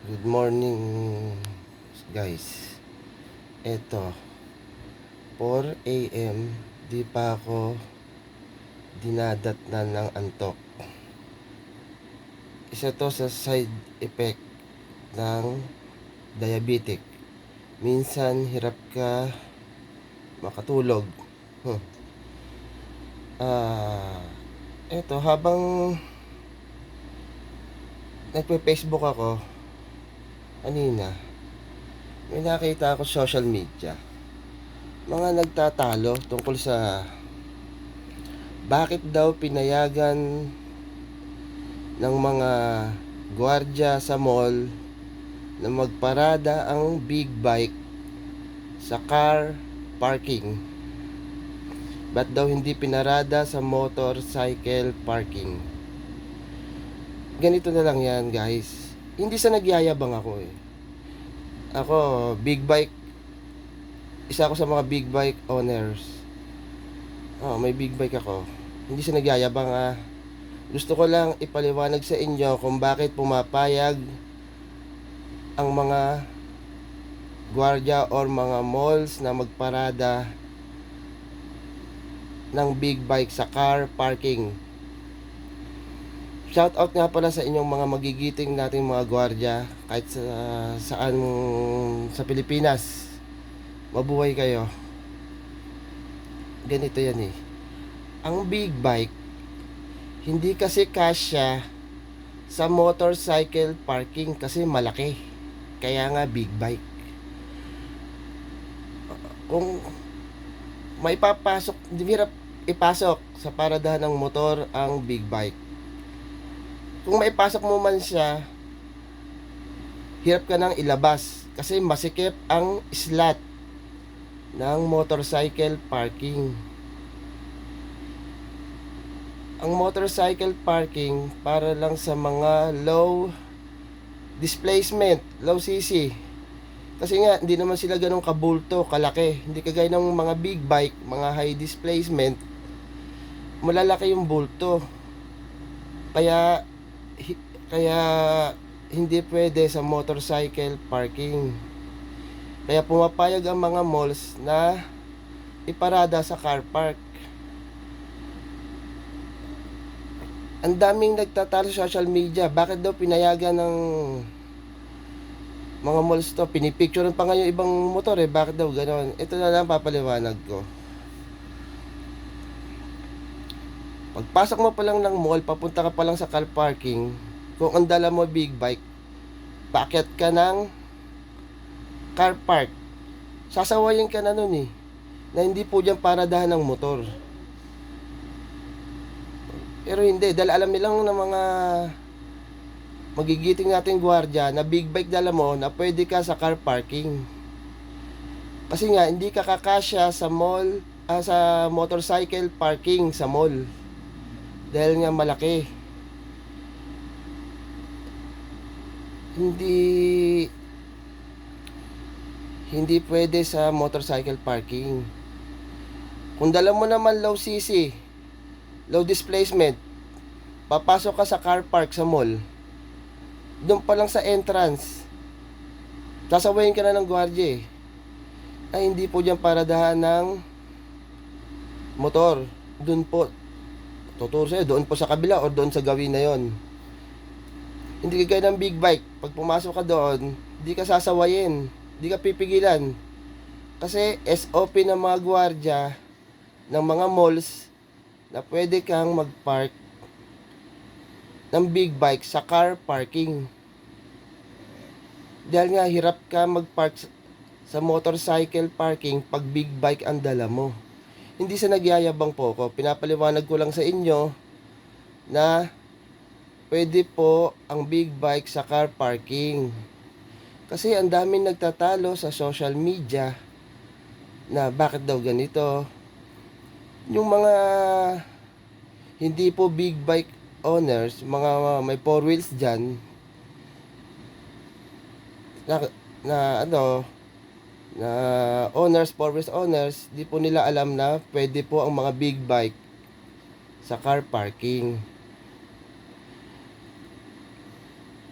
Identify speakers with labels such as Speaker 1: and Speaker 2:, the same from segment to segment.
Speaker 1: Good morning guys. Eto 4 AM, di pa ako dinadatnan ng antok. Isa to sa side effect ng diabetic. Minsan hirap ka makatulog. Huh. Ah, Eto habang nagpe-Facebook ako kanina, may nakita ako social media. Mga nagtatalo tungkol sa bakit daw pinayagan ng mga gwardiya sa mall na magparada ang big bike sa car parking. Ba't daw hindi pinarada sa motorcycle parking? Ganito na lang yan guys. Hindi sa nagyayabang ako eh. Ako, big bike. Isa ako sa mga big bike owners. May big bike ako. Hindi sa nagyayabang ah. Gusto ko lang ipaliwanag sa inyo kung bakit pumapayag ang mga gwardiya or mga malls na magparada ng big bike sa car parking. Shout out nga pala sa inyong mga magigiting nating mga gwardiya kahit saan sa Pilipinas. Mabuhay kayo. Ganito yan eh. Ang big bike hindi kasi kasya sa motorcycle parking kasi malaki. Kaya nga big bike. Kung may papasok, hirap ipasok sa paradahan ng motor ang big bike. Kung maipasok mo man siya, hirap ka nang ilabas kasi masikip ang slot ng motorcycle parking. Ang motorcycle parking para lang sa mga low displacement, low CC. Kasi nga, hindi naman sila ganun kabulto, kalaki. Hindi kagaya ng mga big bike, mga high displacement, malalaki yung bulto. Kaya, kaya hindi pwede sa motorcycle parking. Kaya pumapayag ang mga malls na iparada sa car park. Ang daming nagtatalo sa social media. Bakit daw pinayagan ng mga malls to? Pinipicturean pa nga yung ibang motor eh. Bakit daw ganon? Ito na lang papaliwanag ko. Pagpasok mo pa lang ng mall, papunta ka pa lang sa car parking. Kung ang dala mo big bike, paakyat ka ng car park. Sasawayin ka na nun eh. Na hindi po dyan paradahan ng motor. Pero hindi, dahil alam nilang ng mga magigiting nating gwardiya na big bike dala mo na pwede ka sa car parking. Kasi nga, hindi ka kakasya sa mall, sa motorcycle parking sa mall. Dahil nga malaki. Hindi hindi pwede sa motorcycle parking. Kung dala mo naman low CC, low displacement, papasok ka sa car park sa mall, doon pa lang sa entrance, sasawayin ka na ng gwardiya eh. Ay hindi po dyan paradahan ng motor. Doon po, tuturo sa'yo, doon po sa kabila o doon sa gawin na yon. Hindi ka gaya ng big bike. Pag pumasok ka doon, hindi ka sasawayin, hindi ka pipigilan. Kasi SOP ng mga gwardiya ng mga malls na pwede kang mag-park ng big bike sa car parking. Dahil nga hirap ka mag-park sa motorcycle parking pag big bike ang dala mo. Hindi sa nagyayabang po ako, pinapaliwanag ko lang sa inyo na pwede po ang big bike sa car parking. Kasi ang daming nagtatalo sa social media na bakit daw ganito. Yung mga hindi po big bike owners, mga may four wheels dyan, na, na ano, na owners, four wheels owners, di po nila alam na pwede po ang mga big bike sa car parking.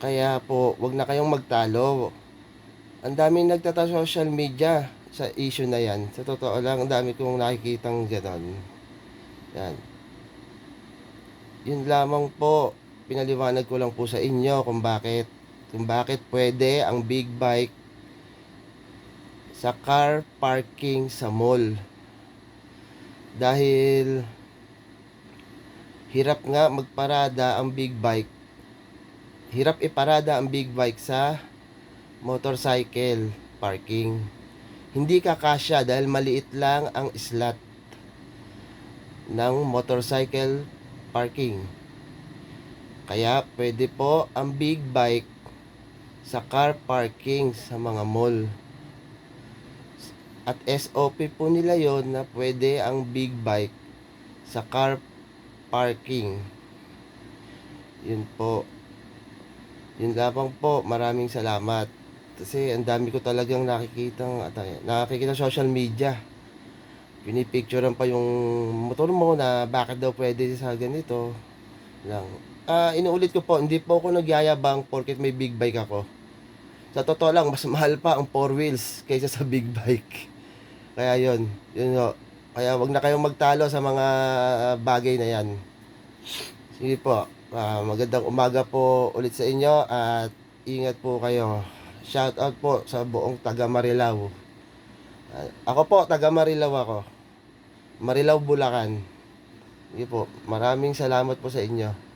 Speaker 1: Kaya po, wag na kayong magtalo. Ang daming social media sa issue na yan. Sa totoo lang, ang dami kong nakikitang gano'n. Yan. Yun lamang po. Pinaliwanag ko lang po sa inyo kung bakit pwede ang big bike sa car parking sa mall. Dahil hirap nga magparada ang big bike. Hirap iparada ang big bike sa motorcycle parking. Hindi kakasya dahil maliit lang ang slot ng motorcycle parking. Kaya pwede po ang big bike sa car parking sa mga mall. At SOP po nila yon na pwede ang big bike sa car parking. Yun po. Yun lamang po. Maraming salamat. Kasi ang dami ko talagang nakikita social media. Pinipicturean pa yung motor mo na bakit daw pwede sa ganito lang. Inuulit ko po, hindi po ako nagyayabang porket may big bike ako. Sa totoo lang, mas mahal pa ang four wheels kaysa sa big bike. Kaya yun ho. Kaya wag na kayong magtalo sa mga bagay na yan. Sige po, magandang umaga po ulit sa inyo at ingat po kayo. Shout out po sa buong taga Marilao. Ako po, taga Marilao ako. Marilao, Bulacan. Sige po, maraming salamat po sa inyo.